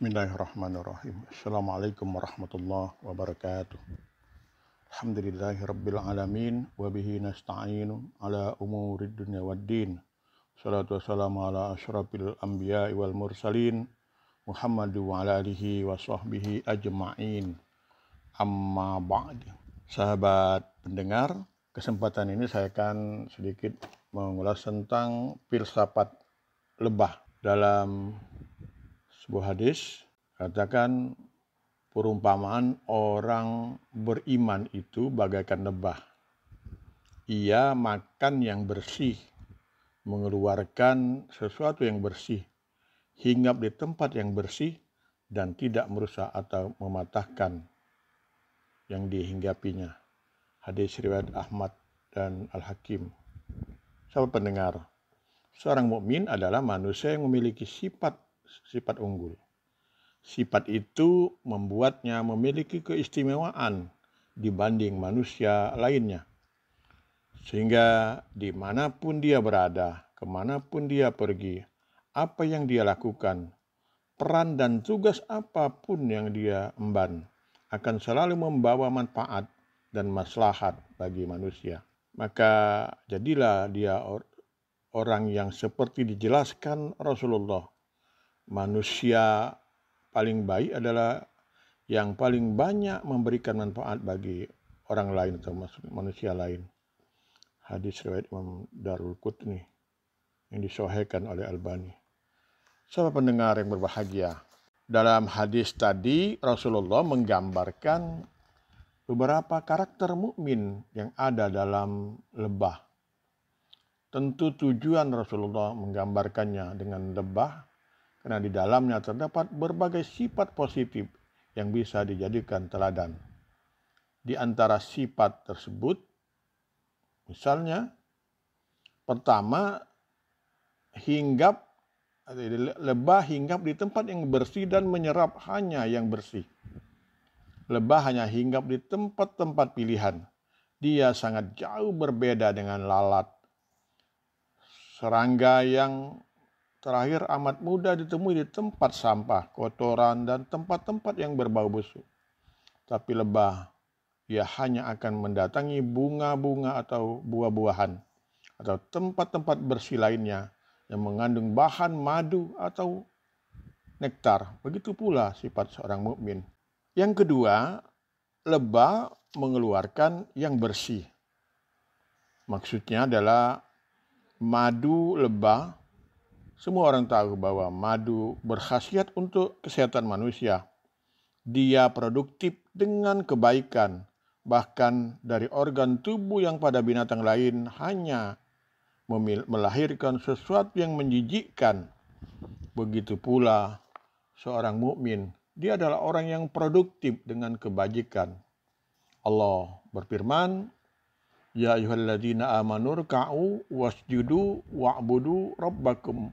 Bismillahirrahmanirrahim. Assalamualaikum warahmatullahi wabarakatuh. Alhamdulillahi rabbil alamin wa bihi nasta'inu ala umurid dunya waddin. Salatu wassalamu ala asyrafil anbiya'i wal mursalin Muhammad wa ala alihi wa sahbihi ajma'in. Amma ba'd. Sahabat pendengar, kesempatan ini saya akan sedikit mengulas tentang filsafat lebah. Dalam sebuah hadis katakan perumpamaan orang beriman itu bagaikan lebah. Ia makan yang bersih, mengeluarkan sesuatu yang bersih, hinggap di tempat yang bersih dan tidak merusak atau mematahkan yang dihinggapinya. Hadis riwayat Ahmad dan Al-Hakim. Sahabat pendengar, seorang mukmin adalah manusia yang memiliki sifat unggul. Sifat itu membuatnya memiliki keistimewaan dibanding manusia lainnya. Sehingga dimanapun dia berada, kemanapun dia pergi, apa yang dia lakukan, peran dan tugas apapun yang dia emban, akan selalu membawa manfaat dan maslahat bagi manusia. Maka jadilah dia orang yang seperti dijelaskan Rasulullah. Manusia paling baik adalah yang paling banyak memberikan manfaat bagi orang lain atau manusia lain. Hadis riwayat Imam Darul-Qutni yang disahihkan oleh Albani. Sahabat pendengar yang berbahagia, dalam hadis tadi Rasulullah menggambarkan beberapa karakter mukmin yang ada dalam lebah. Tentu tujuan Rasulullah menggambarkannya dengan lebah karena di dalamnya terdapat berbagai sifat positif yang bisa dijadikan teladan. Di antara sifat tersebut, misalnya, pertama, lebah hinggap di tempat yang bersih dan menyerap hanya yang bersih. Lebah hanya hinggap di tempat-tempat pilihan. Dia sangat jauh berbeda dengan lalat. Serangga yang terakhir amat mudah ditemui di tempat sampah, kotoran, dan tempat-tempat yang berbau busuk. Tapi lebah, ia hanya akan mendatangi bunga-bunga atau buah-buahan, atau tempat-tempat bersih lainnya yang mengandung bahan madu atau nektar. Begitu pula sifat seorang mukmin. Yang kedua, lebah mengeluarkan yang bersih. Maksudnya adalah madu lebah. Semua orang tahu bahwa madu berkhasiat untuk kesehatan manusia. Dia produktif dengan kebaikan, bahkan dari organ tubuh yang pada binatang lain hanya melahirkan sesuatu yang menjijikkan. Begitu pula seorang mukmin, dia adalah orang yang produktif dengan kebajikan. Allah berfirman, Ya ayyuhalladzina amanu rka'u wasjudu wa'budu rabbakum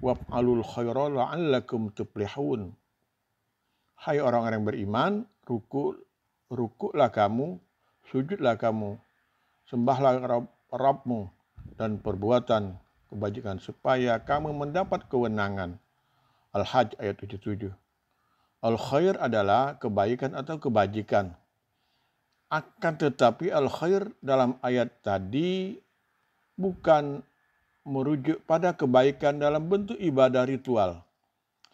waf'alul khaira la'allakum tuflihun. Hai orang-orang yang beriman, rukuklah kamu, sujudlah kamu, sembahlah Rabbmu dan perbuatan kebajikan supaya kamu mendapat kewenangan. Al-Hajj ayat 77. Al-khair adalah kebaikan atau kebajikan. Akan tetapi al-khair dalam ayat tadi bukan merujuk pada kebaikan dalam bentuk ibadah ritual.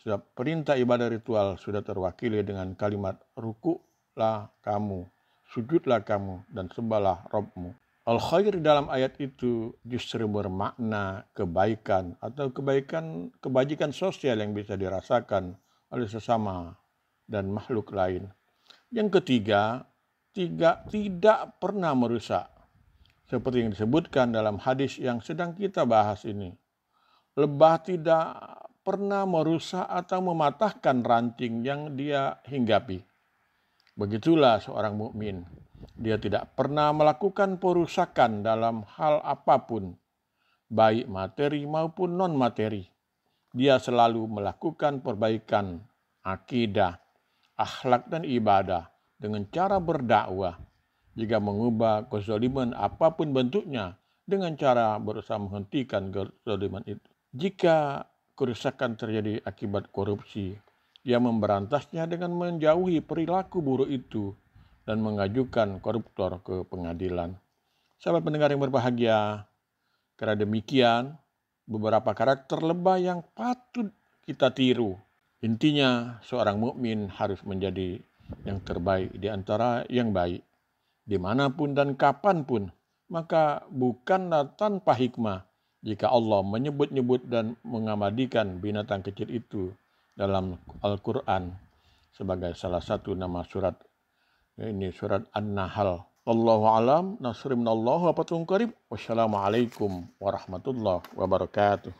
Sebab perintah ibadah ritual sudah terwakili dengan kalimat rukuklah kamu, sujudlah kamu, dan sembahlah Rabbmu. Al-khair dalam ayat itu justru bermakna kebaikan atau kebajikan sosial yang bisa dirasakan oleh sesama dan makhluk lain. Yang ketiga, tidak pernah merusak. Seperti yang disebutkan dalam hadis yang sedang kita bahas ini. Lebah tidak pernah merusak atau mematahkan ranting yang dia hinggapi. Begitulah seorang mukmin. Dia tidak pernah melakukan perusakan dalam hal apapun, baik materi maupun non-materi. Dia selalu melakukan perbaikan akidah, akhlak dan ibadah dengan cara berdakwah. Jika mengubah kezaliman apapun bentuknya dengan cara berusaha menghentikan kezaliman itu. Jika kerusakan terjadi akibat korupsi, Ia memberantasnya dengan menjauhi perilaku buruk itu dan mengajukan koruptor ke pengadilan. Sahabat pendengar yang berbahagia, karena demikian beberapa karakter lebah yang patut kita tiru. Intinya, seorang mukmin harus menjadi yang terbaik di antara yang baik, dimanapun dan kapanpun. Maka bukanlah tanpa hikmah jika Allah menyebut-nyebut dan mengamadikan binatang kecil itu dalam Al-Quran sebagai salah satu nama surat. Ini surat An-Nahl. Wallahu alam, nasrimnallahu wa patun qarib. Wassalamualaikum warahmatullahi wabarakatuh.